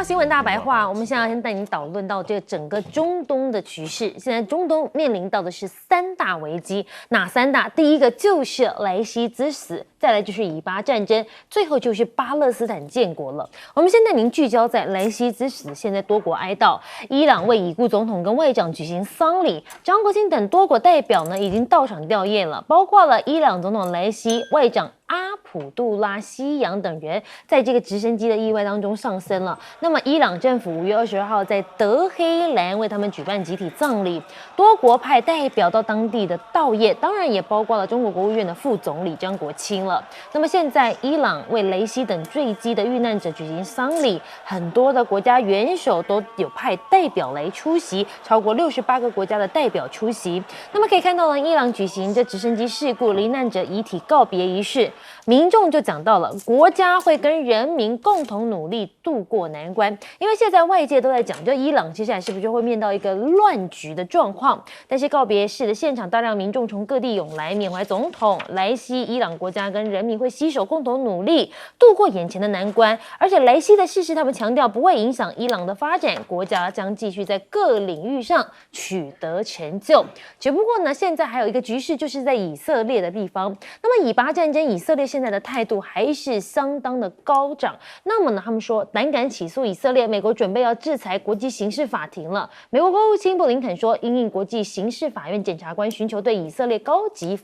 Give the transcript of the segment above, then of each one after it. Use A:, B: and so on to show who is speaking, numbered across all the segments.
A: 新闻大白话，我们现在先带您导论到这个整个中东的局势。现在中东面临到的是三大危机，哪三大？第一个就是莱西之死，再来就是以巴战争，最后就是巴勒斯坦建国了。我们先带您聚焦在莱西之死，现在多国哀悼，伊朗为已故总统跟外长举行丧礼，张国清等多国代表呢已经到场吊唁了，包括了伊朗总统莱西、外长阿卜杜拉希扬等人在这个直升机的意外当中丧生了。那么，伊朗政府5月22号在德黑兰为他们举办集体葬礼，多国派代表到当地的悼唁，当然也包括了中国国务院的副总理张国清了。那么现在，伊朗为雷西等坠机的遇难者举行丧礼，很多的国家元首都有派代表来出席，超过68个国家的代表出席。那么可以看到呢，伊朗举行这直升机事故罹难者遗体告别仪式。民众就讲到了，国家会跟人民共同努力渡过难关，因为现在外界都在讲，就伊朗接下来是不是就会面到一个乱局的状况？但是告别式的现场，大量民众从各地涌来缅怀总统莱西，伊朗国家跟人民会携手共同努力渡过眼前的难关。而且莱西的逝世，他们强调不会影响伊朗的发展，国家将继续在各领域上取得成就。只不过呢，现在还有一个局势，就是在以色列的地方。那么以巴战争，以色列现在的态度还是相当的高涨。那么呢，他们说胆敢起诉以色列，美国准备要制裁国际刑事法庭了。美国国务卿布林肯说，因应国际刑事法院检察官寻求对以色列高级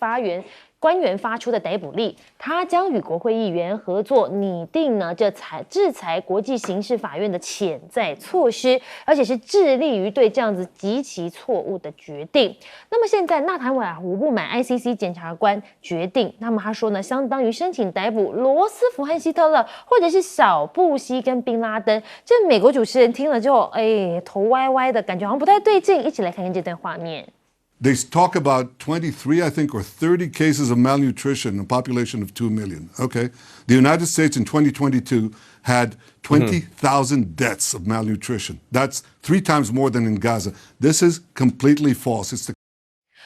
A: 官员发出的逮捕令，他将与国会议员合作拟定呢制裁国际刑事法院的潜在措施，而且是致力于对这样子极其错误的决定。那么现在纳坦雅胡不满 ICC 检察官决定，那么他说呢，相当于申请逮捕罗斯福和希特勒，或者是小布希跟宾拉登。这美国主持人听了之后，头歪歪的感觉好像不太对劲。一起来看看这段画面。
B: They talk about 23, I think, or 30 cases of malnutrition in a population of 2 million. Okay. The United States in 2022 had 20,000 deaths of malnutrition. That's 3 times more than in Gaza. This is completely false. It's the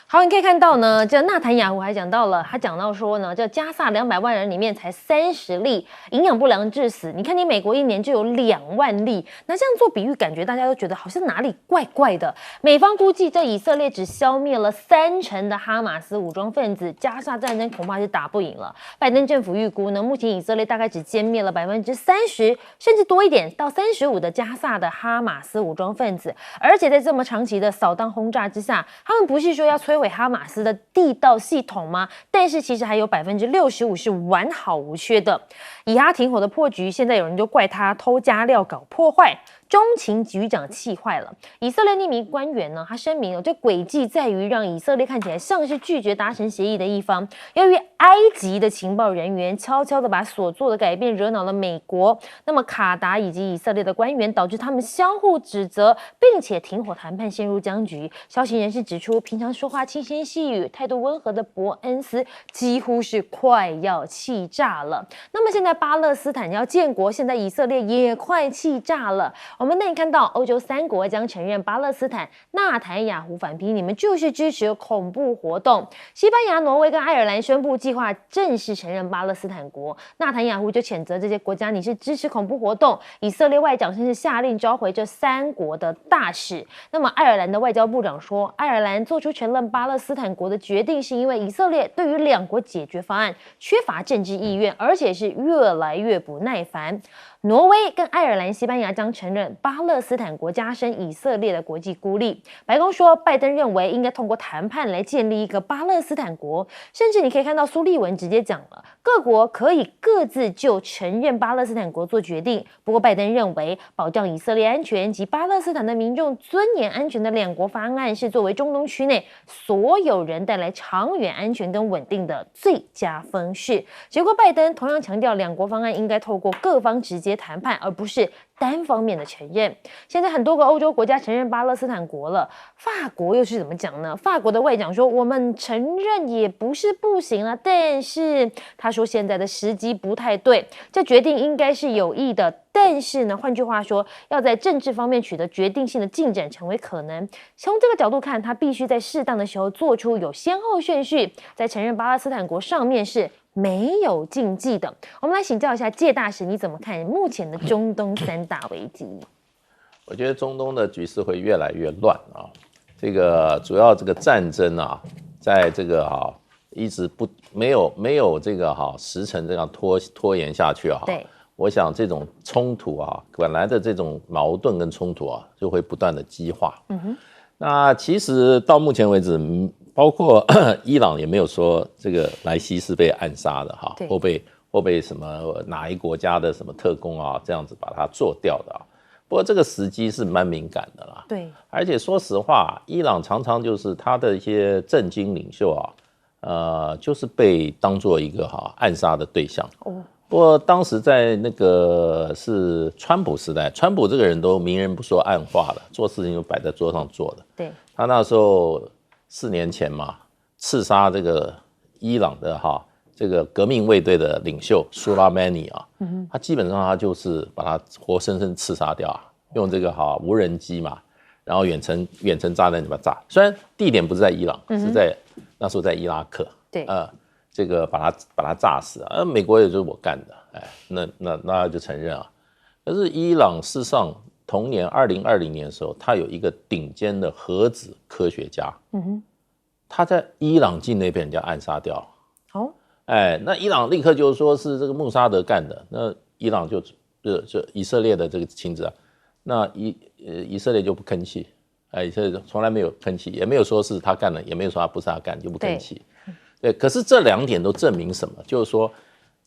A: 好，你可以看到呢，这纳坦雅胡还讲到了，他讲到说呢，这加萨200万人里面才30例营养不良致死。你看，你美国1年就有2万例，那这样做比喻，感觉大家都觉得好像哪里怪怪的。美方估计，这以色列只消灭了30%的哈马斯武装分子，加萨战争恐怕是打不赢了。拜登政府预估呢，目前以色列大概只歼灭了30%，甚至多一点到35%的加萨的哈马斯武装分子，而且在这么长期的扫荡轰炸之下，他们不是说要摧毁哈马斯的地道系统吗？但是其实还有65%是完好无缺的。以哈停火的破局，现在有人就怪他偷加料搞破坏。中情局长气坏了，以色列匿名官员呢，他声明这诡计在于让以色列看起来像是拒绝达成协议的一方。由于埃及的情报人员悄悄的把所做的改变惹恼了美国，那么卡达以及以色列的官员导致他们相互指责，并且停火谈判陷入僵局。消息人士指出，平常说话轻声细语、态度温和的伯恩斯几乎是快要气炸了。那么现在巴勒斯坦要建国，现在以色列也快气炸了。我们那里看到欧洲3国将承认巴勒斯坦，纳坦雅胡反批你们就是支持恐怖活动。西班牙、挪威跟爱尔兰宣布计划正式承认巴勒斯坦国，纳坦雅胡就谴责这些国家你是支持恐怖活动。以色列外长甚至下令召回这3国的大使。那么爱尔兰的外交部长说，爱尔兰做出承认巴勒斯坦国的决定，是因为以色列对于2国解决方案缺乏政治意愿，而且是越来越不耐烦。挪威跟爱尔兰、西班牙将承认巴勒斯坦国，加深以色列的国际孤立。白宫说，拜登认为应该通过谈判来建立一个巴勒斯坦国，甚至你可以看到苏利文直接讲了，各国可以各自就承认巴勒斯坦国做决定。不过，拜登认为保障以色列安全及巴勒斯坦的民众尊严安全的2国方案是作为中东区内所有人带来长远安全跟稳定的最佳方式。结果，拜登同样强调2国方案应该透过各方直接谈判，而不是单方面的承认。现在很多个欧洲国家承认巴勒斯坦国了，法国又是怎么讲呢？法国的外长说，我们承认也不是不行啊，但是他说现在的时机不太对，这决定应该是有益的。但是呢，换句话说，要在政治方面取得决定性的进展成为可能。从这个角度看，他必须在适当的时候做出有先后顺序，在承认巴勒斯坦国上面是没有禁忌的。我们来请教一下介大使，你怎么看目前的中东3大危机？
C: 我觉得中东的局势会越来越乱啊。这个主要这个战争啊，在这个一直没有这个时程这样拖延下去啊。
A: 对，
C: 我想这种冲突啊，本来的这种矛盾跟冲突啊，就会不断的激化。那其实到目前为止，包括伊朗也没有说这个莱西是被暗杀的哈，或被什么哪一国家的什么特工啊这样子把他做掉的啊。不过这个时机是蛮敏感的啦，
A: 对，
C: 而且说实话，伊朗常常就是他的一些政经领袖就是被当作一个暗杀的对象。不过当时在那个是川普时代，川普这个人都明人不说暗话了，做事情就摆在桌上做的。
A: 对，
C: 他那时候4年前嘛，刺杀这个伊朗的这个革命卫队的领袖苏拉曼尼啊，他基本上他就是把他活生生刺杀掉用这个无人机嘛，然后远程炸弹把它炸。虽然地点不是在伊朗，是在那时候在伊拉克，
A: 对，
C: 这个把他炸死美国也就是我干的，那就承认啊。可是伊朗事实上同年2020年的时候，他有一个顶尖的核子科学家，他在伊朗境内被人家暗杀掉。那伊朗立刻就说是这个穆沙德干的，那伊朗就以色列的这个情资那以色列就不吭气，以色列从来没有吭气，也没有说是他干的，也没有说他不是他干，就不吭气。对，可是这2点都证明什么？就是说，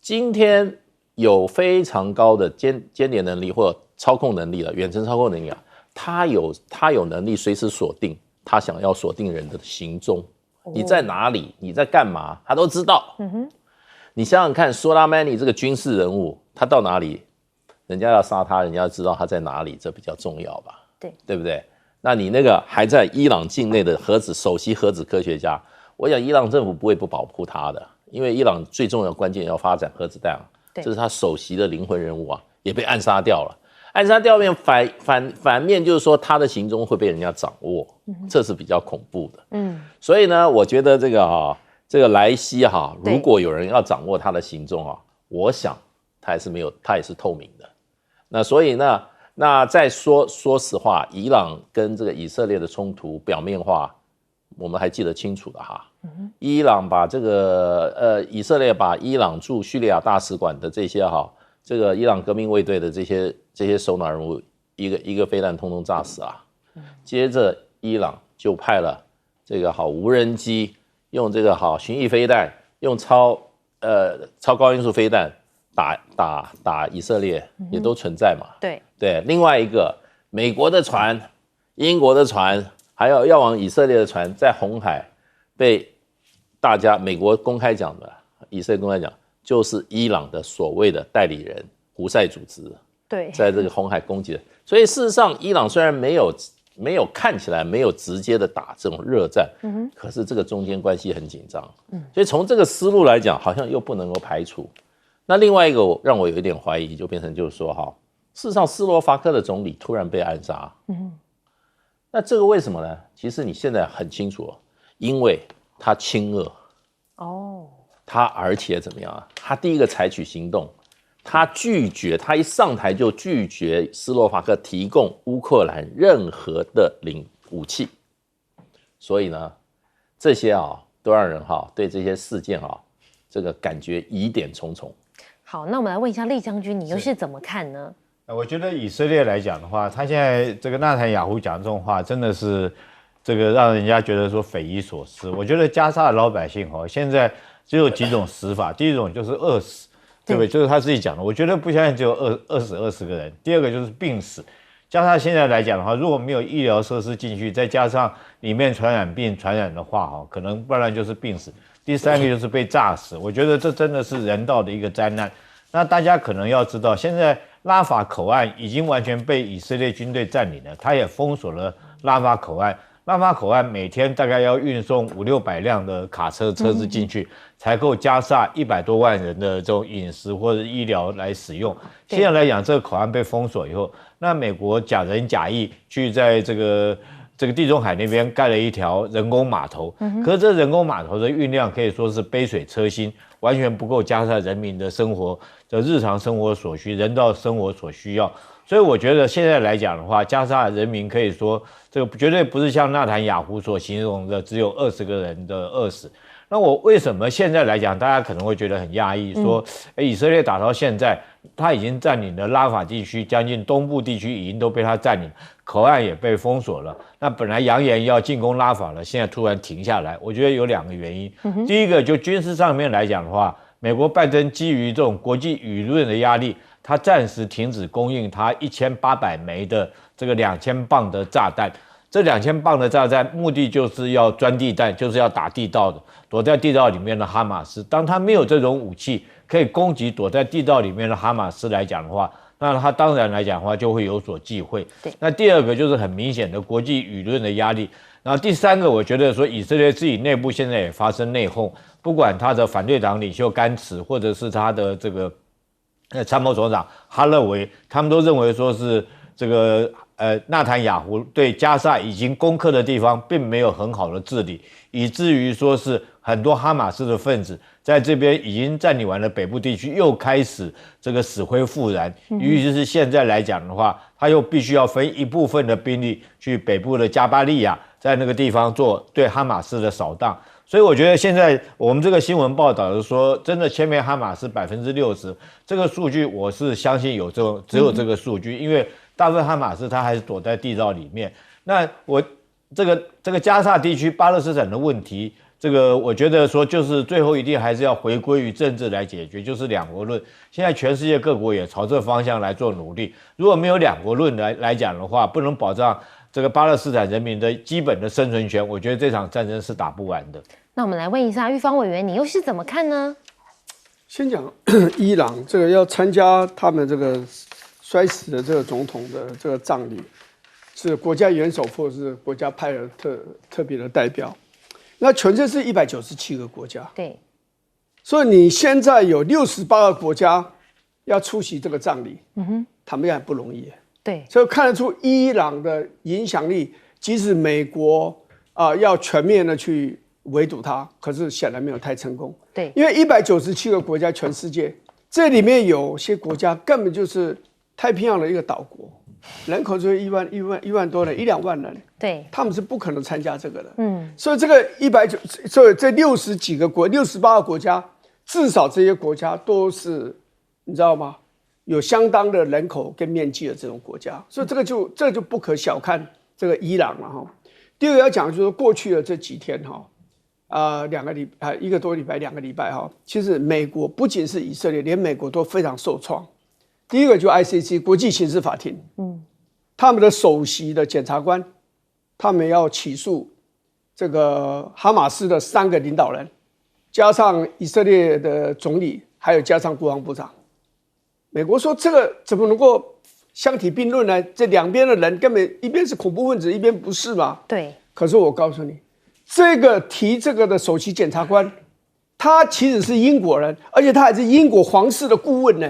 C: 今天有非常高的间谍能力或者操控能力了，远程操控能力他有能力随时锁定他想要锁定人的行踪。你在哪里？你在干嘛？他都知道。你想想看，苏拉曼尼这个军事人物，他到哪里，人家要杀他，人家要知道他在哪里，这比较重要吧？对不对？那你那个还在伊朗境内的首席核子科学家，我想伊朗政府不会不保护他的，因为伊朗最重要的关键要发展核子弹这是他首席的灵魂人物也被暗杀掉了。暗杀掉面反面就是说他的行踪会被人家掌握，这是比较恐怖的。所以呢，我觉得这个莱西如果有人要掌握他的行踪我想他也是透明的。那所以呢，那再说实话，伊朗跟这个以色列的冲突表面化，我们还记得清楚的伊朗把这个以色列把伊朗驻叙利亚大使馆的这些这个伊朗革命卫队的这些首脑人物一个飞弹通通炸死接着伊朗就派了这个无人机，用这个巡弋飞弹，用超高音速飞弹打以色列，也都存在嘛。对，另外一个美国的船、英国的船，还有要往以色列的船，在红海被美国公开讲的，以色列公开讲，就是伊朗的所谓的代理人胡塞组织，在这个红海攻击的。所以事实上，伊朗虽然没有看起来没有直接的打这种热战，可是这个中间关系很紧张，所以从这个思路来讲，好像又不能够排除。那另外一个让我有一点怀疑，就变成就是说事实上斯洛伐克的总理突然被暗杀，那这个为什么呢？其实你现在很清楚因为他亲俄他而且怎么样他第一个采取行动，他一上台就拒绝斯洛伐克提供乌克兰任何的武器，所以呢，这些都让人对这些事件这个感觉疑点重重。
A: 好，那我们来问一下厉将军，你又是怎么看呢？
D: 我觉得以色列来讲的话，他现在这个纳坦雅胡讲这种话，真的是这个让人家觉得说匪夷所思。我觉得加沙的老百姓现在只有几种死法，第一种就是饿死，对不对？就是他自己讲的。我觉得不相信只有饿死20个人。第二个就是病死。加沙现在来讲的话，如果没有医疗设施进去，再加上里面传染病传染的话，可能不然就是病死。第三个就是被炸死。我觉得这真的是人道的一个灾难。那大家可能要知道，现在拉法口岸已经完全被以色列军队占领了，他也封锁了拉法口岸。拉法口岸每天大概要运送500-600辆的卡车车子进去，才够加沙100多万人的这种饮食或者医疗来使用。现在来讲，这个口岸被封锁以后，那美国假仁假义去在这这个地中海那边盖了一条人工码头，可是这人工码头的运量可以说是杯水车薪，完全不够加沙人民的生活的日常生活所需、人道生活所需要。所以我觉得现在来讲的话，加沙人民可以说这个绝对不是像纳坦雅胡所形容的只有20个人的饿死。那我为什么现在来讲，大家可能会觉得很讶异，说，以色列打到现在，他已经占领了拉法地区，将近东部地区已经都被他占领，口岸也被封锁了。那本来扬言要进攻拉法了，现在突然停下来，我觉得有2个原因。第一个，就军事上面来讲的话，美国拜登基于这种国际舆论的压力，他暂时停止供应他1800枚的这个2000磅的炸弹。这2000磅的炸弹目的就是要钻地弹，就是要打地道的，躲在地道里面的哈马斯。当他没有这种武器可以攻击躲在地道里面的哈马斯来讲的话，那他当然来讲的话就会有所忌讳。那第2个就是很明显的国际舆论的压力。然后第3个，我觉得说以色列自己内部现在也发生内讧，不管他的反对党领袖甘茨，或者是他的这个参谋总长哈勒维，他们都认为说是这个纳坦雅胡对加沙已经攻克的地方并没有很好的治理，以至于说是很多哈马斯的分子在这边已经占领完了北部地区，又开始这个死灰复燃。于是现在来讲的话，他又必须要分一部分的兵力去北部的加巴利亚，在那个地方做对哈马斯的扫荡。所以我觉得现在我们这个新闻报道是说，真的歼灭哈马斯60%，这个数据我是相信只有这个数据，因为大部分哈马斯他还是躲在地道里面。那我这个加沙地区巴勒斯坦的问题，这个我觉得说就是最后一定还是要回归于政治来解决，就是2国论。现在全世界各国也朝这方向来做努力。如果没有2国论来讲的话，不能保障这个巴勒斯坦人民的基本的生存权，我觉得这场战争是打不完的。
A: 那我们来问一下玉芳委员，你又是怎么看呢？
E: 先讲伊朗这个要参加他们这个摔死的这个总统的这个葬礼，是国家元首或是国家派了特别的代表。那全世界是197个国家，
A: 对，
E: 所以你现在有68个国家要出席这个葬礼，坦白讲不容易。
A: 对，
E: 所以看得出伊朗的影响力，即使美国要全面的去围堵它，可是显然没有太成功。
A: 对，
E: 因为197个国家，全世界这里面有些国家根本就是太平洋的一个岛国，人口就1万多人，1-2万人，
A: 对，
E: 他们是不可能参加这个的。所以这个所以这60几个68个国家，至少这些国家都是你知道吗？有相当的人口跟面积的这种国家，所以这就不可小看这个伊朗了哈。第2个要讲就是过去的这几天哈。1个多礼拜，2个礼拜哈，其实美国不仅是以色列，连美国都非常受创。第一个就 ICC 国际刑事法庭，他们的首席的检察官，他们要起诉这个哈马斯的3个领导人，加上以色列的总理，还有加上国防部长。美国说这个怎么能够相提并论呢？这2边的人根本一边是恐怖分子，一边不是嘛？
A: 对。
E: 可是我告诉你。这个提这个的首席检察官，他其实是英国人，而且他还是英国皇室的顾问呢。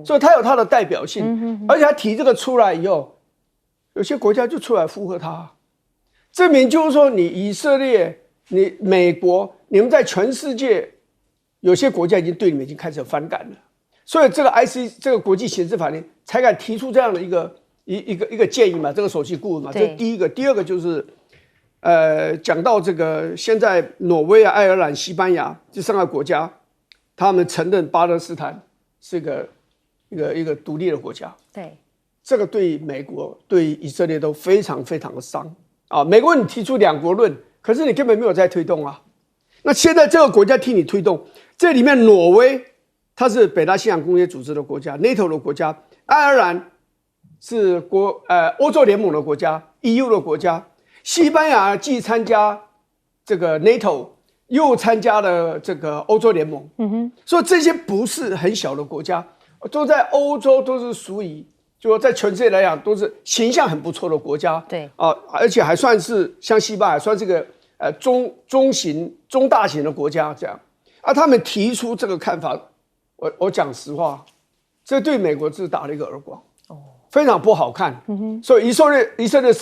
E: 所以他有他的代表性，而且他提这个出来以后，有些国家就出来附和他，证明就是说，你以色列、你美国，你们在全世界有些国家已经对你们已经开始反感了，所以这个 这个国际刑事法庭才敢提出这样的一个建议嘛，这个首席顾问嘛，这是第一个。第2个就是。讲到这个，现在挪威啊、爱尔兰、西班牙这3个国家，他们承认巴勒斯坦是一个独立的国家。
A: 对，
E: 这个对美国、对以色列都非常非常的伤啊！美国你提出2国论，可是你根本没有在推动啊。那现在这个国家替你推动，这里面挪威它是北大西洋公约组织的国家 ，NATO 的国家；爱尔兰是欧洲联盟的国家 ，EU 的国家。西班牙既参加这个 NATO， 又参加了这个欧洲联盟，所以这些不是很小的国家，都在欧洲都是属于，就说在全世界来讲都是形象很不错的国家，
A: 对
E: 而且还算是像西班牙算是个中大型的国家这样，他们提出这个看法，我讲实话，这对美国是打了一个耳光，非常不好看，所以以色列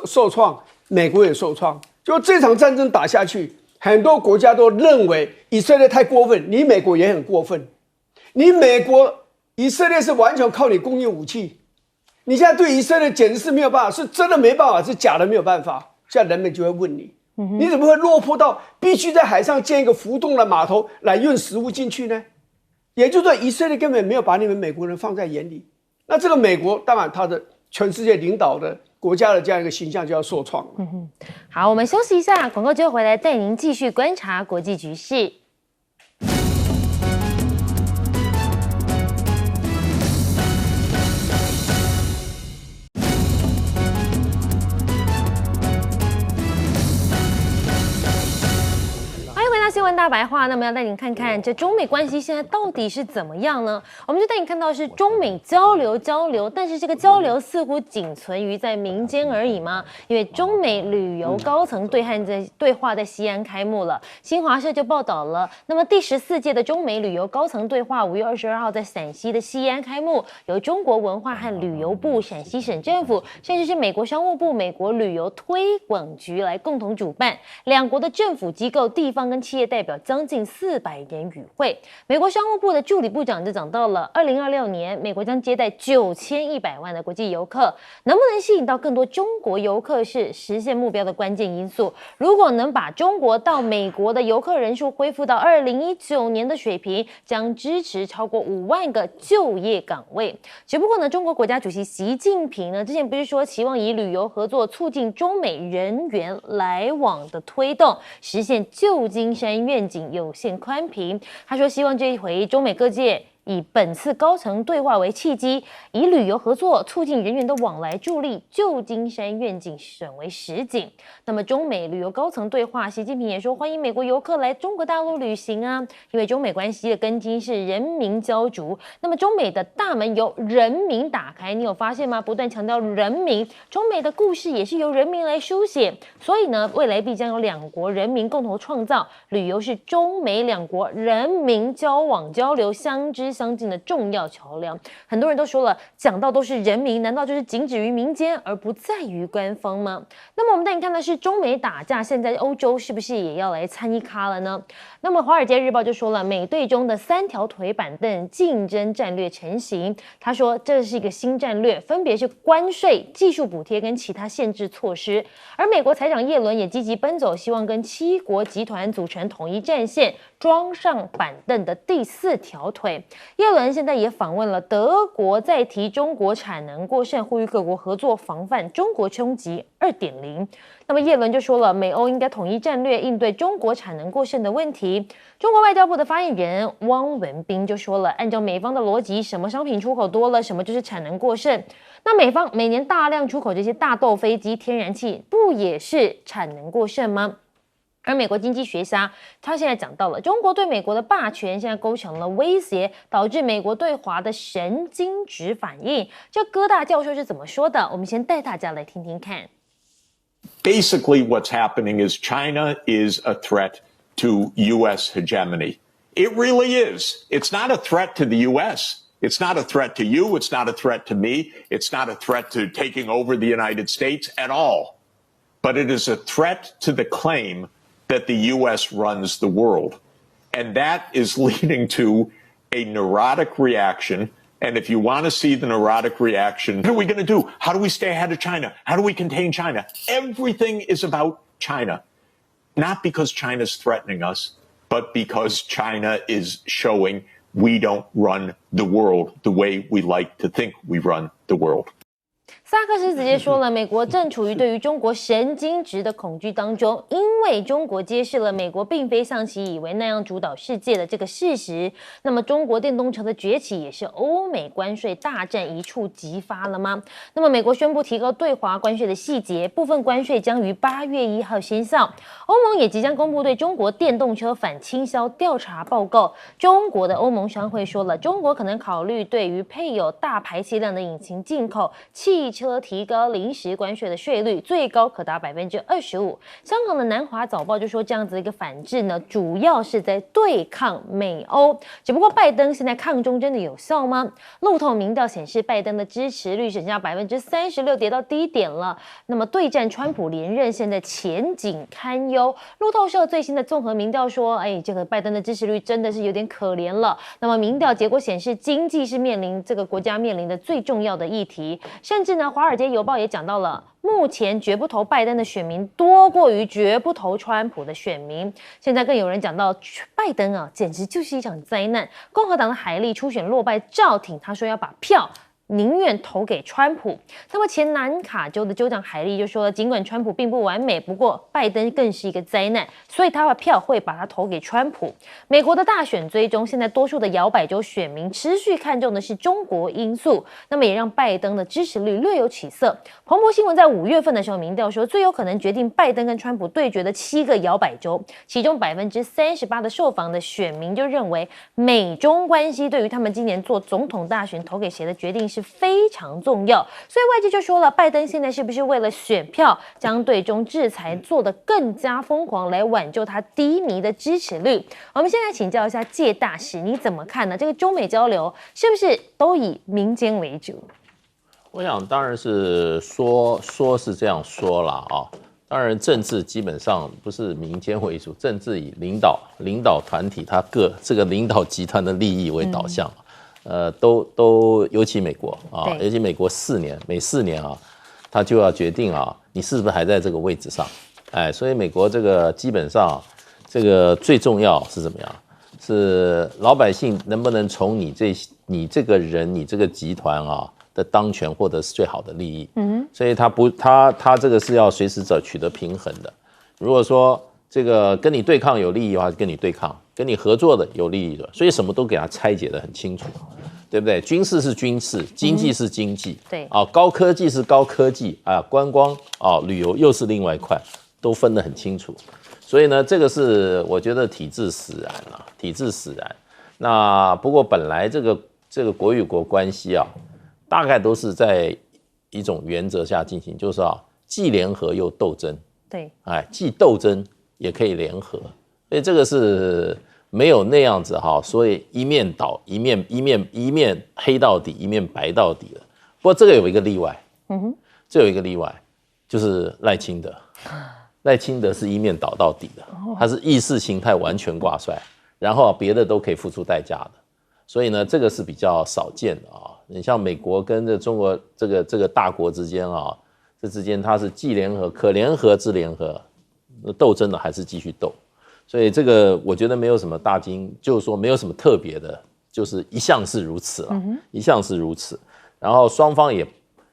E: 受创。美国也受创。就这场战争打下去，很多国家都认为以色列太过分，你美国也很过分。你美国以色列是完全靠你供应武器，你现在对以色列简直是没有办法，是真的没办法，是假的没有办法。现在人们就会问你，你怎么会落魄到必须在海上建一个浮动的码头来运食物进去呢？也就是说，以色列根本没有把你们美国人放在眼里。那这个美国当然他的全世界领导的国家的这样一个形象就要受创了。
A: 好，我们休息一下，广告之后回来带您继续观察国际局势。新闻大白话，那么要带您看看这中美关系现在到底是怎么样呢？我们就带你看到是中美交流，但是这个交流似乎仅存于在民间而已吗？因为中美旅游高层对话在西安开幕了，新华社就报道了。那么第14届的中美旅游高层对话5月22号在陕西的西安开幕，由中国文化和旅游部、陕西省政府，甚至是美国商务部、美国旅游推广局来共同主办，两国的政府机构、地方跟企业代表将近400人与会。美国商务部的助理部长就讲到了，2026年美国将接待9100万的国际游客，能不能吸引到更多中国游客是实现目标的关键因素。如果能把中国到美国的游客人数恢复到2019年的水平，将支持超过5万个就业岗位。只不过呢，中国国家主席习近平呢，之前不是说期望以旅游合作促进中美人员来往的推动，实现旧金山愿景有限宽频。他说，希望这一回中美各界以本次高层对话为契机，以旅游合作促进人员的往来，助力旧金山愿景转为实景。那么中美旅游高层对话，习近平也说欢迎美国游客来中国大陆旅行啊，因为中美关系的根基是人民交逐。那么中美的大门由人民打开，你有发现吗？不断强调人民，中美的故事也是由人民来书写。所以呢，未来必将有两国人民共同创造，旅游是中美两国人民交往交流相知相近的重要桥梁。很多人都说了，讲到都是人民，难道就是仅止于民间而不在于官方吗？那么我们带你看的是中美打架，现在欧洲是不是也要来参一咖了呢？那么《华尔街日报》就说了，美对中的3条腿板凳竞争战略成型。他说这是一个新战略，分别是关税、技术补贴跟其他限制措施。而美国财长耶伦也积极奔走，希望跟7国集团组成统一战线，装上板凳的第4条腿。耶伦现在也访问了德国，再提中国产能过剩，呼吁各国合作防范中国冲击2.0。那么耶伦就说了，美欧应该统一战略，应对中国产能过剩的问题。中国外交部的发言人汪文斌就说了，按照美方的逻辑，什么商品出口多了，什么就是产能过剩。那美方每年大量出口这些大豆、飞机、天然气，不也是产能过剩吗？而美国经济学家他现在讲到了，中国对美国的霸权现在构成了威胁，导致美国对华的神经质反应。这戈大教授是怎么说的？我们先带大家来听听看。
F: Basically, what's happening is China is a threat to U.S. hegemony. It really is. It's not a threat to the U.S. It's not a threat to you. It's not a threat to me. It's not a threat to taking over the United States at all. But it is a threat to the claim that the U.S. runs the world. And that is leading to a neurotic reaction. And if you want to see the neurotic reaction, what are we going to do? How do we stay ahead of China? How do we contain China? Everything is about China. Not because China's threatening us, but because China is showing we don't run the world the way we like to think we run the world.
A: 萨克斯直接说了，美国正处于对于中国神经质的恐惧当中，因为中国揭示了美国并非像其以为那样主导世界的这个事实。那么，中国电动车的崛起也是欧美关税大战一触即发了吗？那么，美国宣布提高对华关税的细节，部分关税将于8月1号生效。欧盟也即将公布对中国电动车反倾销调查报告。中国的欧盟商会说了，中国可能考虑对于配有大排气量的引擎进口汽车车提高临时关税的税率，最高可达25%。香港的南华早报就说，这样子的一个反制呢，主要是在对抗美欧。只不过拜登现在抗中真的有效吗？路透民调显示，拜登的支持率剩下36%，跌到低点了。那么对战川普连任，现在前景堪忧。路透社最新的综合民调说，这个拜登的支持率真的是有点可怜了。那么民调结果显示，经济是这个国家面临的最重要的议题。甚至呢，《华尔街邮报》也讲到了，目前绝不投拜登的选民多过于绝不投川普的选民。现在更有人讲到，拜登啊，简直就是一场灾难。共和党的海莉初选落败照挺，他说要把票宁愿投给川普。那么前南卡州的州长海莉就说，尽管川普并不完美，不过拜登更是一个灾难，所以他的票会把他投给川普。美国的大选追踪，现在多数的摇摆州选民持续看重的是中国因素，那么也让拜登的支持率略有起色。彭博新闻在5月份的时候民调说，最有可能决定拜登跟川普对决的7个摇摆州，其中38%的受访的选民就认为，美中关系对于他们今年做总统大选投给谁的决定是非常重要。所以外界就说了，拜登现在是不是为了选票，将对中制裁做得更加疯狂，来挽救他低迷的支持率？我们现在请教一下介大使，你怎么看呢？这个中美交流是不是都以民间为主？
C: 我想当然是说是这样说啦啊，当然政治基本上不是民间为主，政治以领导团体他这个领导集团的利益为导向。都尤其美国啊，尤其美国每4年啊，他就要决定啊，你是不是还在这个位置上？所以美国这个基本上这个最重要是怎么样？是老百姓能不能从你这个人、你这个集团啊的当权获得最好的利益？所以他这个是要随时取得平衡的。如果说这个跟你对抗有利益的话，跟你对抗；跟你合作的有利益的，所以什么都给他拆解得很清楚，对不对？军事是军事，经济是经济，
A: 对
C: 啊，高科技是高科技啊，观光啊，旅游又是另外一块，都分得很清楚。所以呢，这个是我觉得体制使然啊，体制使然。那不过本来这个国与国关系啊，大概都是在一种原则下进行，就是既联合又斗争，
A: 对，
C: 既斗争也可以联合，所以这个是没有那样子所以一面倒一面黑到底，一面白到底的。不过这个有一个例外，这有一个例外，就是赖清德。赖清德是一面倒到底的，他是意识形态完全挂帅，然后别的都可以付出代价的。所以呢，这个是比较少见的啊。你像美国跟这中国这个大国之间啊，这之间它是既联合可联合之联合，斗争的还是继续斗。所以这个我觉得没有什么大惊，就是说没有什么特别的，就是一向是如此了，一向是如此。然后双方也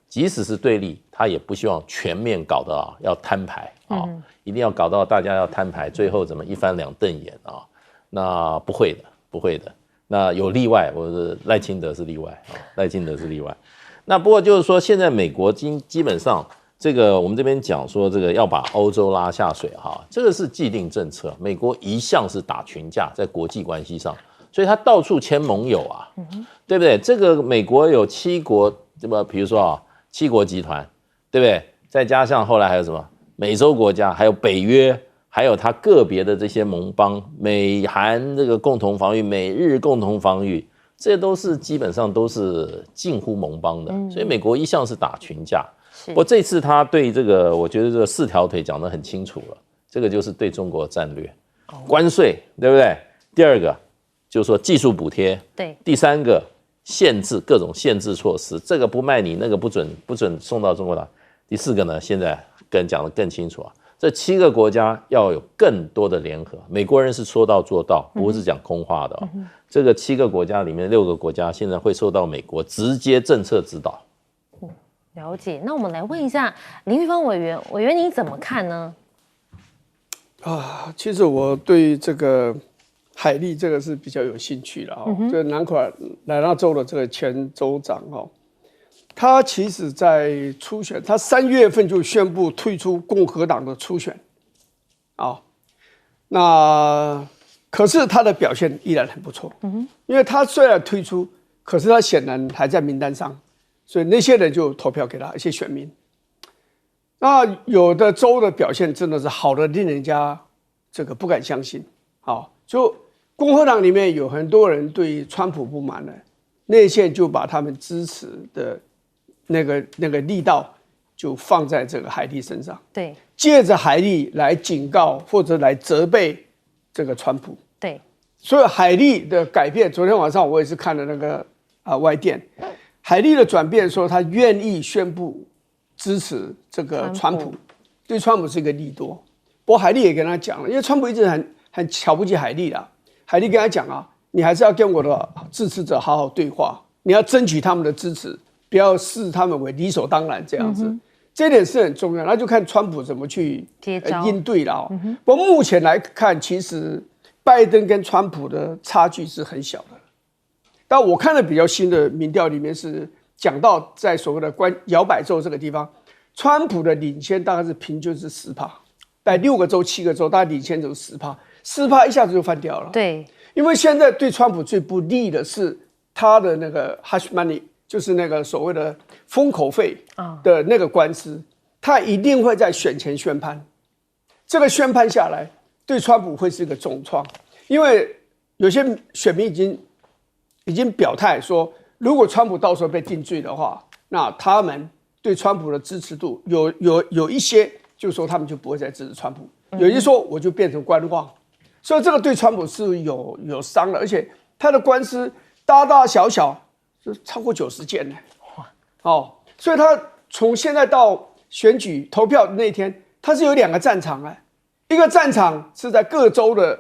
C: 即使是对立，他也不希望全面搞得要摊牌啊，一定要搞到大家要摊牌，最后怎么一翻两瞪眼啊？那不会的，不会的。那有例外，我是赖清德是例外啊，赖清德是例外。那不过就是说，现在美国基本上这个我们这边讲说这个要把欧洲拉下水这个是既定政策。美国一向是打群架在国际关系上，所以他到处签盟友啊，对不对？这个美国有7国，对吧？比如说7国集团，对不对？再加上后来还有什么美洲国家，还有北约，还有他个别的这些盟邦，美韩这个共同防御，美日共同防御，这都是基本上都是近乎盟邦的。所以美国一向是打群架。不过这次他对这个，我觉得这个4条腿讲得很清楚了，这个就是对中国的战略，关税，对不对？第2个就是说技术补贴，
A: 对。
C: 第3个限制，各种限制措施，这个不卖你，那个不准送到中国来。第4个呢，现在讲得更清楚这7个国家要有更多的联合。美国人是说到做到，不是讲空话的这个7个国家里面6个国家现在会受到美国直接政策指导。
A: 了解。那我们来问一下林玉芳委员，你怎么看呢？
E: 其实我对这个海莉这个是比较有兴趣的这南卡罗来纳州的这个前州长他其实在初选，他3月份就宣布退出共和党的初选那可是他的表现依然很不错因为他虽然退出，可是他显然还在名单上，所以那些人就投票给他，一些选民。那有的州的表现真的是好的，令人家这个不敢相信。好，就共和党里面有很多人对川普不满了，内线就把他们支持的那个力道就放在这个海莉身上，对，借着海莉来警告或者来责备这个川普，对。所以海莉的改变，昨天晚上我也是看了那个外电，海莉的转变说他愿意宣布支持这个川普，对川普是一个利多。不过海莉也跟他讲了，因为川普一直很瞧不起海莉啦，海莉跟他讲啊，你还是要跟我的支持者好好对话，你要争取他们的支持，不要视他们为理所当然这样子。这一点是很重要，那就看川普怎么去应对了。不过目前来看，其实拜登跟川普的差距是很小的。但我看了比较新的民调里面是讲到，在所谓的摇摆州这个地方，川普的领先大概是平均是10%，在6个州、7个州，大概领先就是10%，10%一下子就翻掉了。对，因为现在对川普最不利的是他的那个 hush money， 就是那个所谓的封口费的那个官司，他一定会在选前宣判。这个宣判下来，对川普会是一个重创，因为有些选民已经表态说，如果川普到时候被定罪的话，那他们对川普的支持度有一些，就是说他们就不会再支持川普，有一些说我就变成观望，所以这个对川普是有伤的，而且他的官司大大小小是超过90件呢。哦，所以他从现在到选举投票的那天，他是有2个战场哎，一个战场是在各州的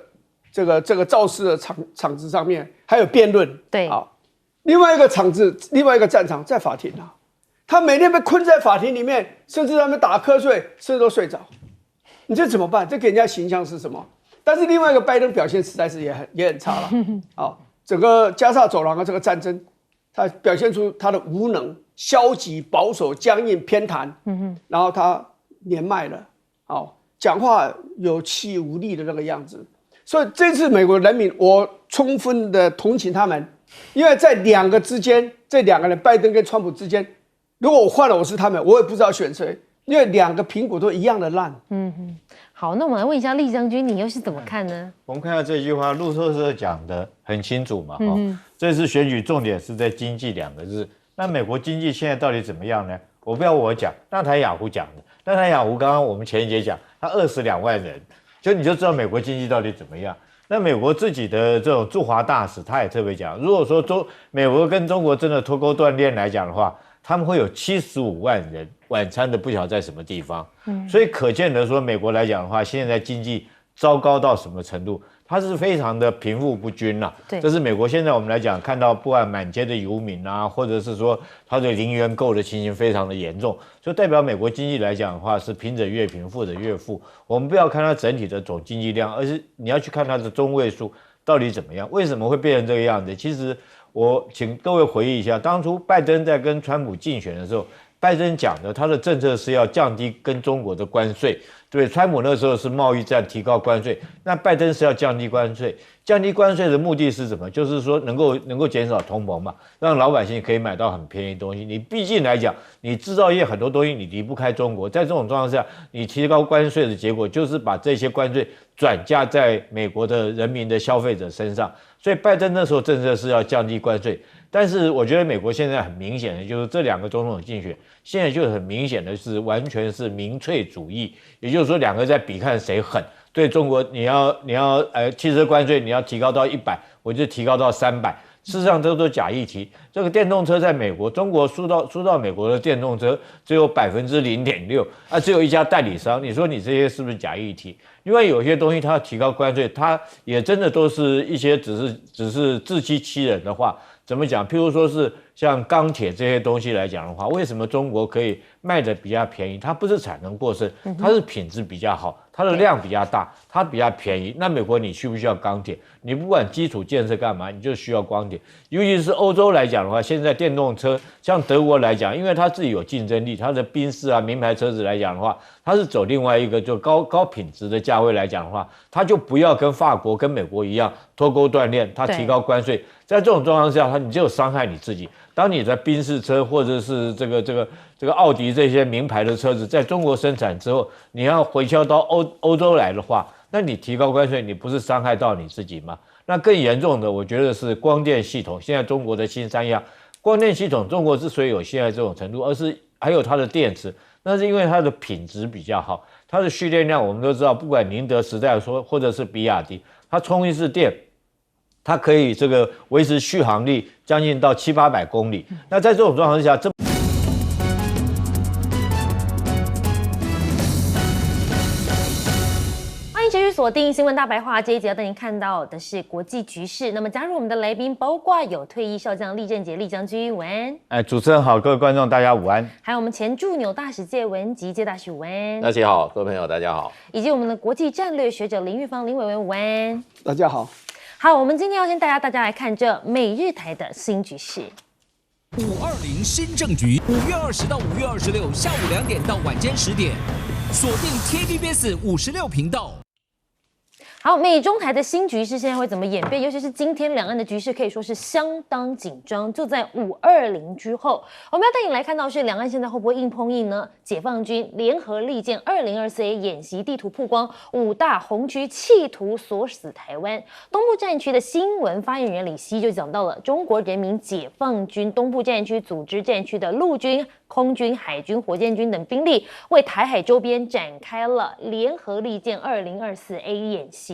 E: 这个造势的场子上面，还有辩论，对啊，另外一个战场在法庭啊，他每天被困在法庭里面，甚至他们打瞌睡，甚至都睡着，你这怎么办？这给人家形象是什么？但是另外一个拜登表现实在是也很差了，好，整个加沙走廊的这个战争，他表现出他的无能、消极、保守、僵硬、偏袒，然后他年迈了，好，讲话有气无力的那个样子。所以这次美国人民，我充分的同情他们，因为在2个之间，这2个人，拜登跟川普之间，如果我换了我是他们，我也不知道选谁，因为2个苹果都一样的烂。
A: 好，那我们来问一下厉将军，你又是怎么看呢？
D: 我们看到这句话，路透社讲的很清楚嘛，这次选举重点是在经济2个字。那美国经济现在到底怎么样呢？我不要我讲，纳坦雅胡讲的。纳坦雅胡刚刚我们前一节讲，他22万人。你就知道美国经济到底怎么样。那美国自己的这种驻华大使他也特别讲，如果说美国跟中国真的脱钩断链来讲的话，他们会有75万人晚餐的不晓得在什么地方。所以可见得说，美国来讲的话，现在经济糟糕到什么程度？它是非常的贫富不均啦。这是美国现在我们来讲看到，不管满街的游民啊，或者是说它的零元购的情形非常的严重，所以代表美国经济来讲的话，是贫者越贫，富者越富。我们不要看它整体的总经济量，而是你要去看它的中位数到底怎么样，为什么会变成这个样子？其实我请各位回忆一下，当初拜登在跟川普竞选的时候，拜登讲的他的政策是要降低跟中国的关税。对，川普那时候是贸易战提高关税，那拜登是要降低关税。降低关税的目的是什么？就是说能够减少通膨嘛，让老百姓可以买到很便宜的东西。你毕竟来讲，你制造业很多东西你离不开中国，在这种状况下，你提高关税的结果就是把这些关税转嫁在美国的人民的消费者身上。所以拜登那时候政策是要降低关税。但是我觉得美国现在很明显的就是这2个总统竞选，现在就很明显的是完全是民粹主义，也就是说2个在比看谁狠。对中国，你要汽车关税你要提高到100，我就提高到300。事实上这都假议题。这个电动车在美国，中国输到美国的电动车只有0.6%，只有一家代理商。你说你这些是不是假议题？另外有些东西它要提高关税，它也真的都是一些只是自欺欺人的话。怎么讲？譬如说是像钢铁这些东西来讲的话，为什么中国可以卖的比较便宜？它不是产能过剩，它是品质比较好，它的量比较大，它比较便宜。那美国你需不需要钢铁？你不管基础建设干嘛，你就需要钢铁。尤其是欧洲来讲的话，现在电动车像德国来讲，因为它自己有竞争力，它的宾士啊名牌车子来讲的话，它是走另外一个就高品质的价大会来讲的话，他就不要跟法国、跟美国一样脱钩断链，他提高关税。在这种状况下，你只有伤害你自己。当你的宾士车或者是这个奥迪这些名牌的车子在中国生产之后，你要回销到欧洲来的话，那你提高关税，你不是伤害到你自己吗？那更严重的，我觉得是光电系统。现在中国的新三样光电系统，中国之所以有现在这种程度，而是还有它的电池，那是因为它的品质比较好，它的蓄电量我们都知道，不管宁德时代说或者是比亚迪，它充一次电，它可以这个维持续航力将近到700-800公里。那在这种状况下，
A: 继续锁定新闻大白话，这一节要带您看到的是国际局势。那么加入我们的来宾，包括有退役少将厉正杰厉将军午安，
D: 主持人好，各位观众大家午安。
A: 还有我们前驻纽大使谢文吉谢大使午安，
C: 大家好，各位朋友大家好，
A: 以及我们的国际战略学者林玉芳林伟文午安，
E: 大家好。
A: 好，我们今天要先带大家来看这美日台的新局势。
G: 520新政局，5月20到5月26下午2点到晚间10点，锁定 TVBS 56频道。
A: 好，美中台的新局势现在会怎么演变？尤其是今天两岸的局势可以说是相当紧张。就在520之后，我们要带你来看到是两岸现在会不会硬碰硬呢？解放军联合利剑2024A 演习地图曝光，5大红区企图锁死台湾。东部战区的新闻发言人李希就讲到了，中国人民解放军东部战区组织战区的陆军、空军、海军、火箭军等兵力，为台海周边展开了联合利剑2024A 演习。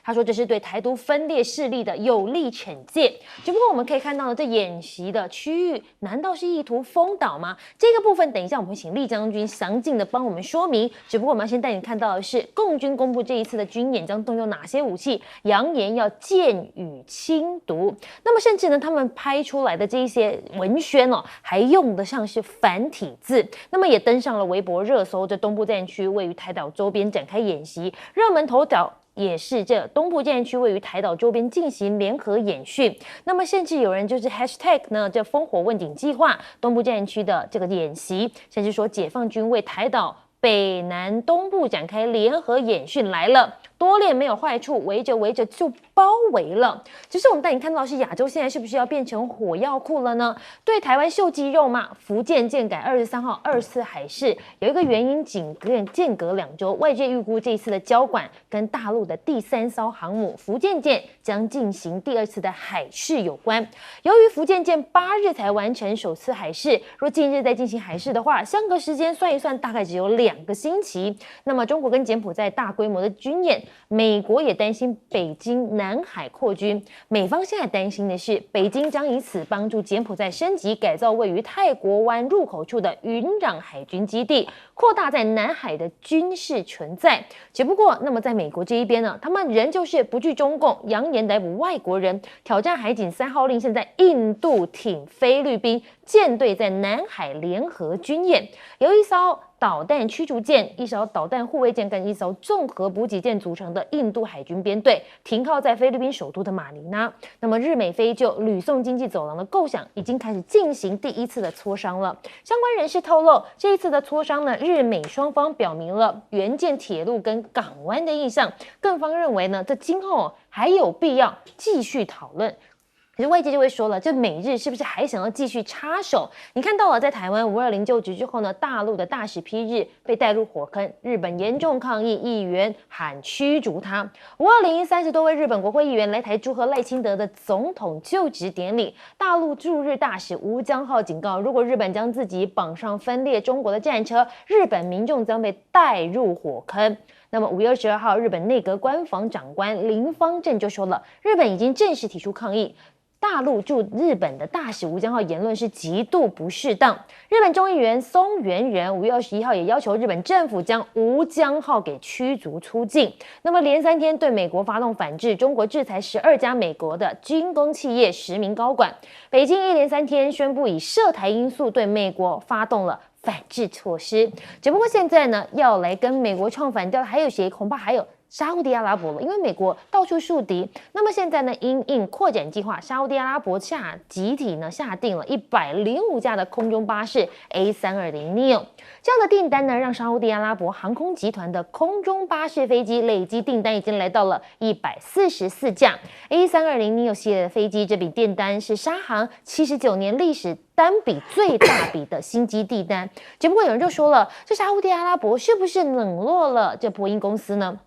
A: 他说这是对台独分裂势力的有力惩戒。只不过我们可以看到呢，这演习的区域难道是意图封岛吗？这个部分等一下我们会请厉将军详尽的帮我们说明。只不过我们要先带你看到的是，共军公布这一次的军演将动用哪些武器，扬言要剑与清毒。那么甚至呢，他们拍出来的这一些文宣哦，还用得上是繁体字。那么也登上了微博热搜，这东部战区位于台岛周边展开演习，热门头条也是这东部战区位于台岛周边进行联合演训。那么甚至有人就是 hashtag 呢，这烽火问鼎计划东部战区的这个演习，甚至说解放军为台岛北南东部展开联合演训来了，多练没有坏处，围着就包围了。只是我们带你看到的是亚洲现在是不是要变成火药库了呢？对台湾秀肌肉嘛，福建舰改23号2次海试，有一个原因间隔2周，外界预估这一次的交管跟大陆的第3艘航母福建舰将进行第2次的海试有关。由于福建舰8日才完成首次海试，若近日再进行海试的话，相隔时间算一算，大概只有2个星期。那么中国跟柬埔寨大规模的军演，美国也担心北京南海扩军，美方现在担心的是北京将以此帮助柬埔寨升级改造位于泰国湾入口处的云壤海军基地，扩大在南海的军事存在。只不过，那么在美国这一边呢，他们仍旧是不惧中共，扬言逮捕外国人，挑战海警3号令。现在印度挺菲律宾舰队在南海联合军演，有一艘导弹驱逐舰、一艘导弹护卫舰跟一艘综合补给舰组成的印度海军编队停靠在菲律宾首都的马尼拉。那么日美菲就吕宋经济走廊的构想已经开始进行第1次的磋商了。相关人士透露，这一次的磋商呢，日美双方表明了援建铁路跟港湾的意向，更方认为呢，这今后还有必要继续讨论。可是外界就会说了，这美日是不是还想要继续插手？你看到了，在台湾520就职之后呢，大陆的大使批日被带入火坑，日本严重抗议，议员喊驱逐他。52030多位日本国会议员来台祝贺赖清德的总统就职典礼。大陆驻日大使吴江浩警告，如果日本将自己绑上分裂中国的战车，日本民众将被带入火坑。那么5月22号，日本内阁官房长官林芳正就说了，日本已经正式提出抗议。大陆驻日本的大使吴江浩言论是极度不适当。日本众议员松原仁5月21号也要求日本政府将吴江浩给驱逐出境。那么连3天对美国发动反制，中国制裁12家美国的军工企业10名高管。北京一连3天宣布以涉台因素对美国发动了反制措施。只不过现在呢，要来跟美国唱反调的还有谁？恐怕还有沙烏地阿拉伯了，因为美国到处树敌。那么现在呢，因应扩展计划，沙烏地阿拉伯集体呢下定了105架的空中巴士 A320neo 这样的订单呢，让沙烏地阿拉伯航空集团的空中巴士飞机累计订单已经来到了144架 A320neo 系列的飞机。这笔订单是沙航79年历史单笔最大笔的新机订单。只不过有人就说了，这沙烏地阿拉伯是不是冷落了这波音公司呢？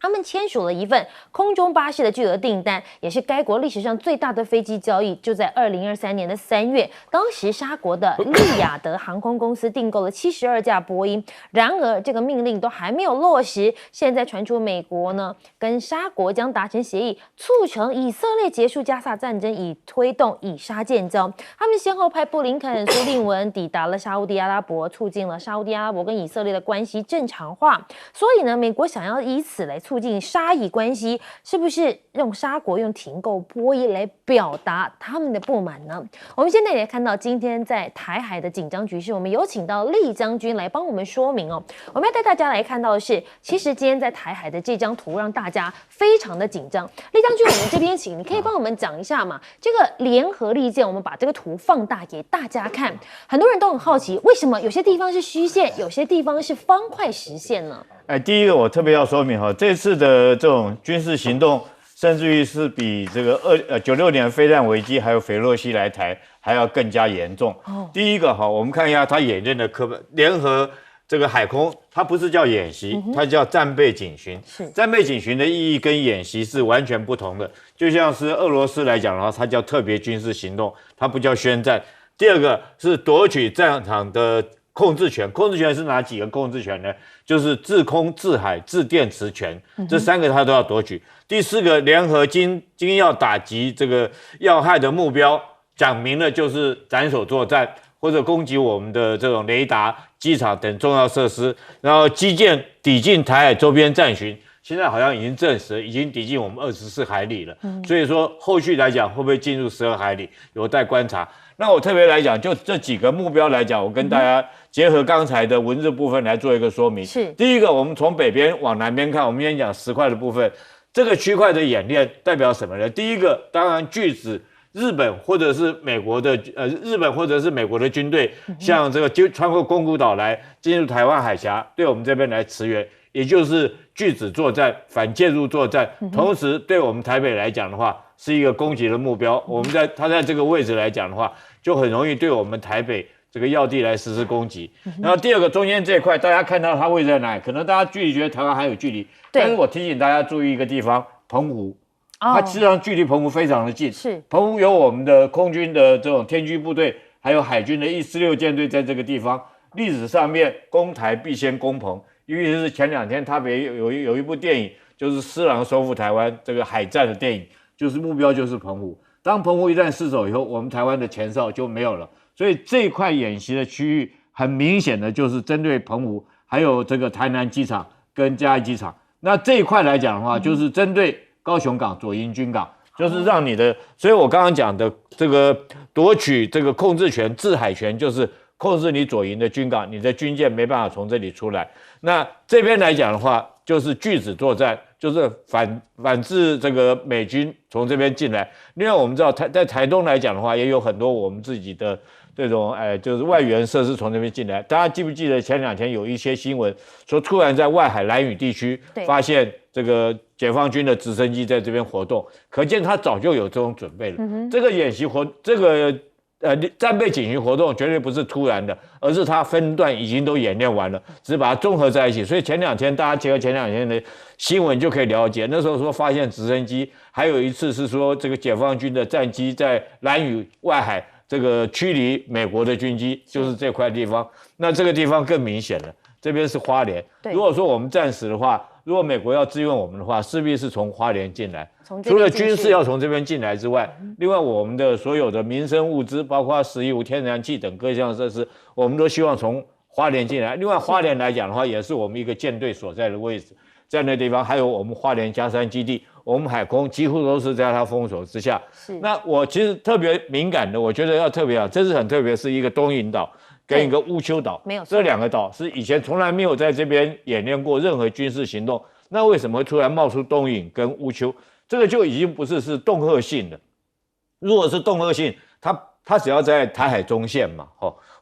A: 他们签署了一份空中巴士的巨额订单，也是该国历史上最大的飞机交易。就在2023年的3月，当时沙国的利雅得航空公司订购了72架波音，然而这个命令都还没有落实。现在传出美国呢跟沙国将达成协议，促成以色列结束加萨战争，以推动以沙建交。他们先后派布林肯、苏利文抵达了沙烏地阿拉伯，促进了沙烏地阿拉伯跟以色列的关系正常化。所以呢，美国想要以此来促进沙以关系，是不是用沙国用停购波音来表达他们的不满呢？我们现在也看到今天在台海的紧张局势，我们有请到厉将军来帮我们说明哦。我们要带大家来看到的是，其实今天在台海的这张图让大家非常的紧张。厉将军，我们这边请，你可以帮我们讲一下嘛？这个联合利剑，我们把这个图放大给大家看。很多人都很好奇，为什么有些地方是虚线，有些地方是方块实线呢？
D: 第一个我特别要说明哈，这次的这种军事行动，甚至于是比这个96年飞弹危机还有斐洛西来台还要更加严重。第一个哈，我们看一下他演练的课本，联合这个海空，它不是叫演习，它叫战备警巡。战备警巡的意义跟演习是完全不同的。就像是俄罗斯来讲的话，它叫特别军事行动，它不叫宣战。第二个是夺取战场的控制权，控制权是哪几个控制权呢？就是制空、制海、制电磁权，这3个它都要夺取。第4个，联合精要打击这个要害的目标，讲明了就是斩首作战，或者攻击我们的这种雷达、机场等重要设施，然后基建抵近台海周边战巡。现在好像已经证实，已经抵近我们24海里了。所以说后续来讲会不会进入12海里，有待观察。那我特别来讲，就这几个目标来讲，我跟大家结合刚才的文字部分来做一个说明。是第一个，我们从北边往南边看，我们先讲石块的部分。这个区块的演练代表什么呢？第一个，当然据指日本或者是美国的军队，像这个穿过宫古岛来进入台湾海峡，对我们这边来驰援，也就是拒止作战、反介入作战，同时对我们台北来讲的话，是一个攻击的目标。我们它在这个位置来讲的话，就很容易对我们台北这个要地来实施攻击。然后第二个，中间这一块，大家看到它位置在哪里？可能大家距离觉得台湾还有距离，但是我提醒大家注意一个地方，澎湖。它实际上距离澎湖非常的近，是澎湖有我们的空军的这种天驱部队，还有海军的146舰队在这个地方。历史上面攻台必先攻澎，尤其是前2天特别有一部电影，就是施琅收复台湾这个海战的电影，就是目标就是澎湖。当澎湖一旦失守以后，我们台湾的前哨就没有了。所以这一块演习的区域，很明显的就是针对澎湖，还有这个台南机场跟嘉义机场。那这一块来讲的话，就是针对高雄港、左营军港，就是让你的，所以我刚刚讲的这个夺取这个控制权、制海权，就是控制你左营的军港，你的军舰没办法从这里出来。那这边来讲的话，就是拒止作战，就是反制这个美军从这边进来。另外我们知道在台东来讲的话，也有很多我们自己的这种就是外援设施从这边进来。大家记不记得前2天有一些新闻说，突然在外海兰屿地区发现这个解放军的直升机在这边活动，可见他早就有这种准备了。这个演习这个战备警巡活动绝对不是突然的，而是它分段已经都演练完了，只是把它综合在一起。所以前2天大家结合前2天的新闻就可以了解，那时候说发现直升机，还有一次是说这个解放军的战机在兰屿外海这个驱离美国的军机，就是这块地方。那这个地方更明显了，这边是花莲。如果说我们战时的话，如果美国要支援我们的话，势必是从花莲进来。除了军事要从这边进来之外，另外我们的所有的民生物资，包括石油、天然气等各项设施，我们都希望从花莲进来。另外花莲来讲的话，也是我们一个舰队所在的位置，在那地方还有我们花莲嘉山基地，我们海空几乎都是在它封锁之下。那我其实特别敏感的，我觉得要特别这是很特别，是一个东引岛跟一个乌丘岛，这2个岛是以前从来没有在这边演练过任何军事行动，那为什么会突然冒出东引跟乌丘？这个就已经不是恫吓性了。如果是恫吓性，它只要在台海中线嘛，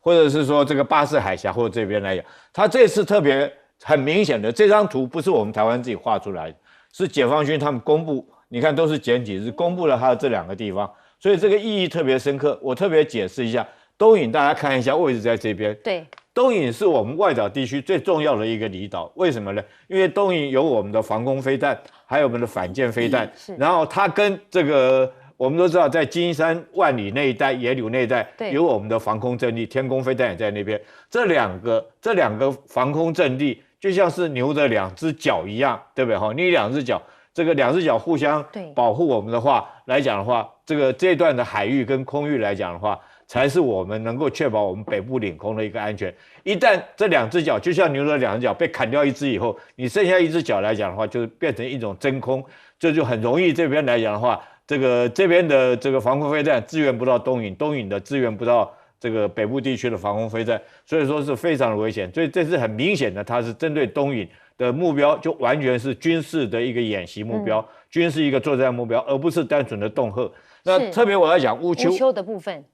D: 或者是说这个巴士海峡或者这边来讲，它这次特别很明显的这张图不是我们台湾自己画出来的，是解放军他们公布，你看都是简体字公布了它的这2个地方，所以这个意义特别深刻。我特别解释一下，东引大家看一下位置在这边，
A: 对，
D: 东引是我们外岛地区最重要的一个离岛，为什么呢？因为东引有我们的防空飞弹，还有我们的反舰飞弹，然后它跟这个我们都知道，在金山、万里那一带、野柳那一带有我们的防空阵地，天空飞弹也在那边。这两个防空阵地就像是牛的2只脚一样，对不对？你2只脚，这个2只脚互相保护我们的话来讲的话，这段的海域跟空域来讲的话，才是我们能够确保我们北部领空的一个安全。一旦这2只脚就像牛的2只脚被砍掉1只以后，你剩下1只脚来讲的话，就变成一种真空，这就很容易这边来讲的话，这边的这个防空飞弹支援不到东引，东引的支援不到这个北部地区的防空飞弹，所以说是非常的危险。所以这是很明显的，它是针对东引的目标，就完全是军事的一个演习目标，军事一个作战目标，而不是单纯的恫吓。那特别我要讲乌丘
A: 的部分。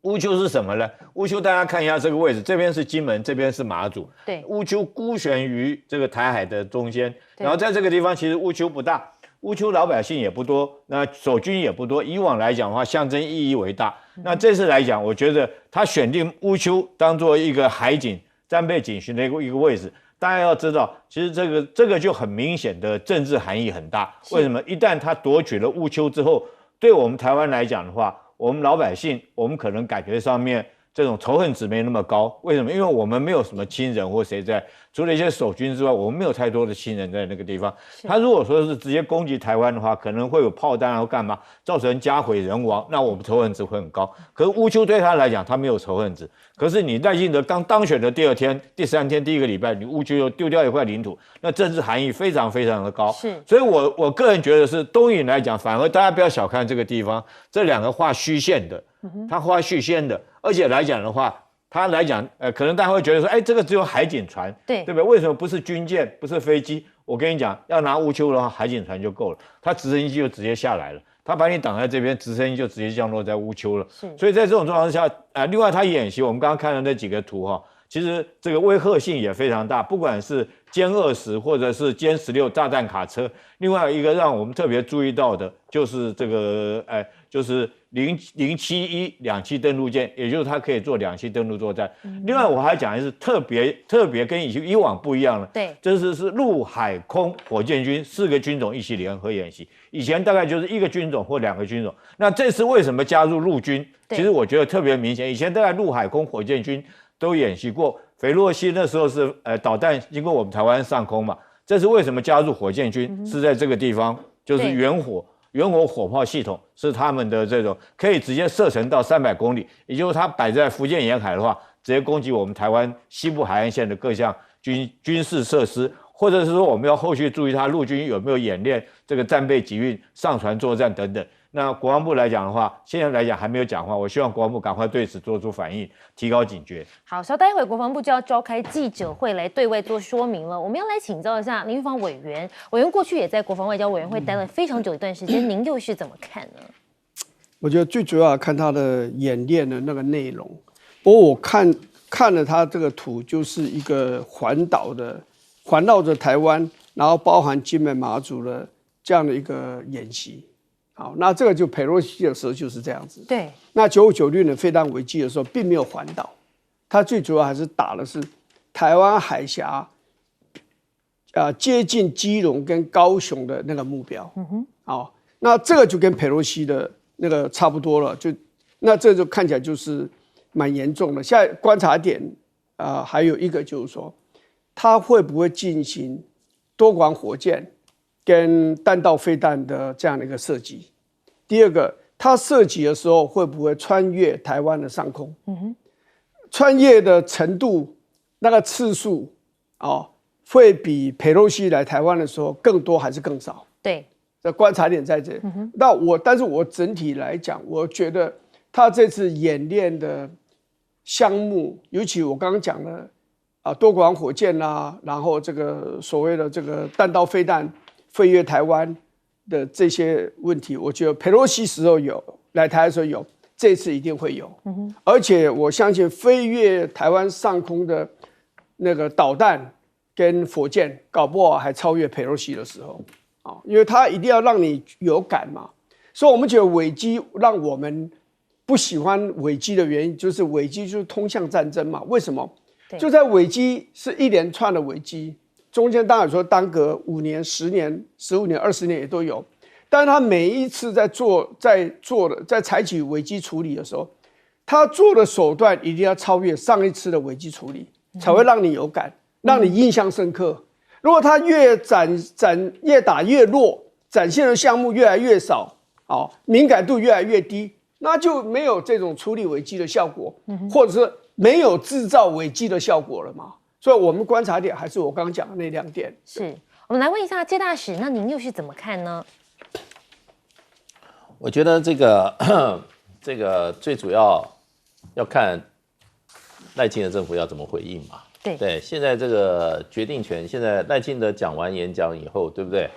D: 乌丘是什么呢？乌丘大家看一下这个位置，这边是金门，这边是马祖。
A: 对，
D: 乌丘孤悬于这个台海的中间，然后在这个地方其实乌丘不大，乌丘老百姓也不多，那守军也不多。以往来讲的话，象征意义为大。那这次来讲，我觉得他选定乌丘当做一个海警战备警巡的一个位置。大家要知道，其实这个就很明显的政治含义很大。为什么？一旦他夺取了乌丘之后，对我们台湾来讲的话，我们老百姓，我们可能感觉上面这种仇恨值没那么高。为什么？因为我们没有什么亲人或谁在，除了一些守军之外，我们没有太多的亲人在那个地方。他如果说是直接攻击台湾的话，可能会有炮弹或干嘛，造成家毁人亡，那我们仇恨值会很高。可是乌丘对他来讲，他没有仇恨值。可是你赖清德刚当选的第2天、第3天、第1个礼拜，你乌丘又丢掉一块领土，那政治含义非常非常的高。所以我个人觉得是东引来讲，反而大家不要小看这个地方，这2个画虚线的，他画虚线的，而且来讲的话，他来讲，可能大家会觉得说，这个只有海警船，对不对？为什么不是军舰，不是飞机？我跟你讲，要拿乌丘的话，海警船就够了，他直升机就直接下来了。他把你挡在这边，直升机就直接降落在乌丘了。所以在这种状况下，另外他演习，我们刚刚看的那几个图其实这个威吓性也非常大，不管是歼20或者是歼16炸弹卡车。另外一个让我们特别注意到的，就是这个就是071两栖登陆舰，也就是它可以做2栖登陆作战。另外我还讲的是特别跟以往不一样了，
A: 对，
D: 这是陆海空火箭军4个军种一起联合演习。以前大概就是1个军种或2个军种，那这次为什么加入陆军？其实我觉得特别明显，以前大概陆海空火箭军都演习过，斐洛西那时候是导弹经过我们台湾上空嘛，这次为什么加入火箭军？是在这个地方，就是远火火炮系统是他们的这种可以直接射程到300公里，也就是它摆在福建沿海的话，直接攻击我们台湾西部海岸线的各项军事设施。或者是说我们要后续注意它陆军有没有演练这个战备集运、上船作战等等。那国防部来讲的话，现在来讲还没有讲话，我希望国防部赶快对此做出反应，提高警觉。
A: 好，稍待会国防部就要召开记者会来对外做说明了。我们要来请教一下林玉芳委员，委员过去也在国防外交委员会待了非常久一段时间，您又是怎么看呢？
E: 我觉得最主要看他的演练的那个内容。不过我看了他这个图，就是一个环绕着台湾，然后包含金门、马祖的这样的一个演习。好，那这个就佩洛西的时候就是这样子。
A: 对。那
E: 9596年飞弹危机的时候，并没有环岛，它最主要还是打的是台湾海峡，接近基隆跟高雄的那个目标。好，那这个就跟佩洛西的那个差不多了，那这就看起来就是蛮严重的。现在观察点还有一个就是说，它会不会进行多管火箭跟弹道飞弹的这样的一个射击？第二个，它射击的时候会不会穿越台湾的上空？穿越的程度、那个次数会比佩洛西来台湾的时候更多还是更少？
A: 对，
E: 这观察点在这里。但是我整体来讲，我觉得他这次演练的项目，尤其我刚刚讲的多管火箭啦，然后这个所谓的这个弹道飞弹飞越台湾的这些问题，我觉得佩洛西时候有来台的时候有，这次一定会有。而且我相信飞越台湾上空的那个导弹跟火箭，搞不好还超越佩洛西的时候啊，因为它一定要让你有感嘛。所以我们觉得危机让我们不喜欢危机的原因，就是危机就是通向战争嘛。为什么？就在危机是一连串的危机，中间当然说耽搁5年、10年、15年、20年也都有，但是他每一次在采取危机处理的时候，他做的手段一定要超越上一次的危机处理，才会让你有感，让你印象深刻。如果他越打越弱，展现的项目越来越少，敏感度越来越低，那就没有这种处理危机的效果，或者是没有制造危机的效果了嘛？所以我们观察点还是我刚刚讲的那2点。
A: 是我们来问一下介大使，那您又是怎么看呢？
C: 我觉得这个最主要要看赖清德政府要怎么回应嘛。对，现在这个决定权，现在赖清德讲完演讲以后，对不对？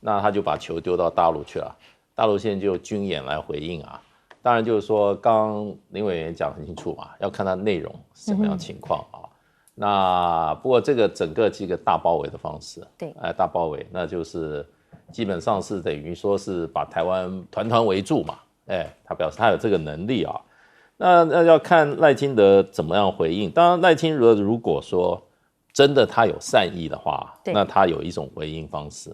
C: 那他就把球丢到大陆去了，大陆现在就军演来回应啊。当然就是说，刚林委员讲很清楚嘛，要看它内容什么样情况啊。那不过这个整个这个大包围的方式，
A: 对，
C: 大包围，那就是基本上是等于说是把台湾团团围住嘛。他表示他有这个能力啊。那要看赖清德怎么样回应。当然，赖清德如果说真的他有善意的话，那他有一种回应方式。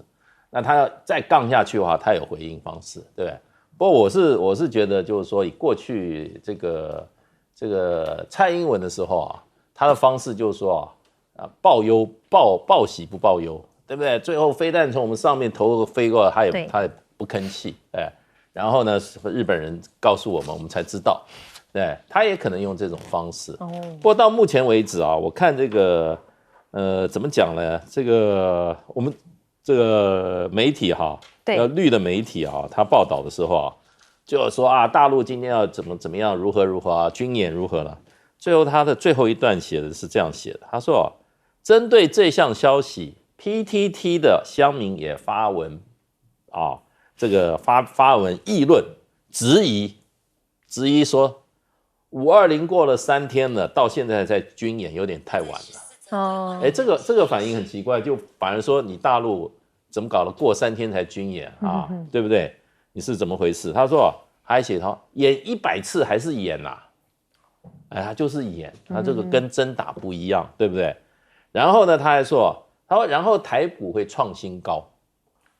C: 那他要再杠下去的话，他有回应方式，对不对？不过我是觉得，就是说以过去这个蔡英文的时候啊，他的方式就是说报忧报喜不报忧，对不对？最后飞弹从我们上面头飞过来，他也不吭气，然后呢，日本人告诉我们，我们才知道，对，他也可能用这种方式。不过到目前为止啊，我看这个怎么讲呢？这个我们这个媒体哈。绿的媒体啊，他报道的时候啊，就说大陆今天要怎么样，如何啊，军演如何了。最后他的最后一段写的是这样写的，他说针对这项消息 ，PTT 的乡民也发文这个发文议论，质疑说520过了3天了，到现在在军演有点太晚了。这个反应很奇怪，就反而说你大陆。怎么搞了？过3天才军演啊，对不对？你是怎么回事？他说还写他演100次还是演啊？他就是演，他这个跟真打不一样，对不对？然后呢，他还说，然后台股会创新高，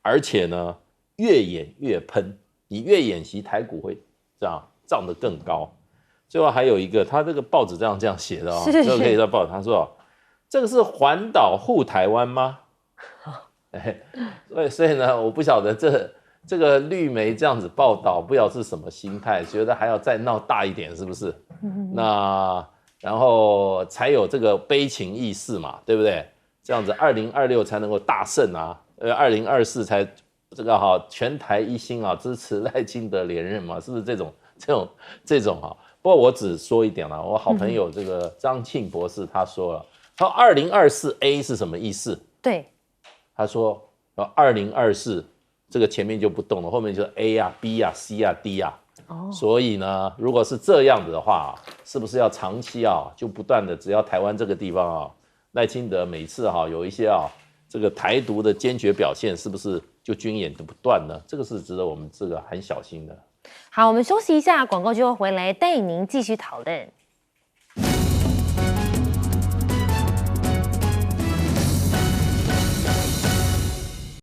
C: 而且呢，越演越喷，你越演习，台股会这样涨得更高。最后还有一个，他这个报纸这样写的这个可以在报纸，他说这个是环岛护台湾吗？所以呢，我不晓得这个绿媒这样子报道，不晓得是什么心态，觉得还要再闹大一点，是不是？那然后才有这个悲情意识嘛，对不对？这样子2026才能够大胜啊，2024才这个全台一心支持赖清德连任嘛，是不是这种不过我只说一点啦，我好朋友这个张庆博士他说了，他说2024A 是什么意思？
A: 对。
C: 他说2024这个前面就不动了，后面就是 A 啊 B 啊 C 啊 D 啊。所以呢，如果是这样子的话，是不是要长期就不断的，只要台湾这个地方赖清德每次有一些这个台独的坚决表现，是不是就军演就不断呢？这个是值得我们这个很小心的。
A: 好，我们休息一下，广告就会回来带您继续讨论。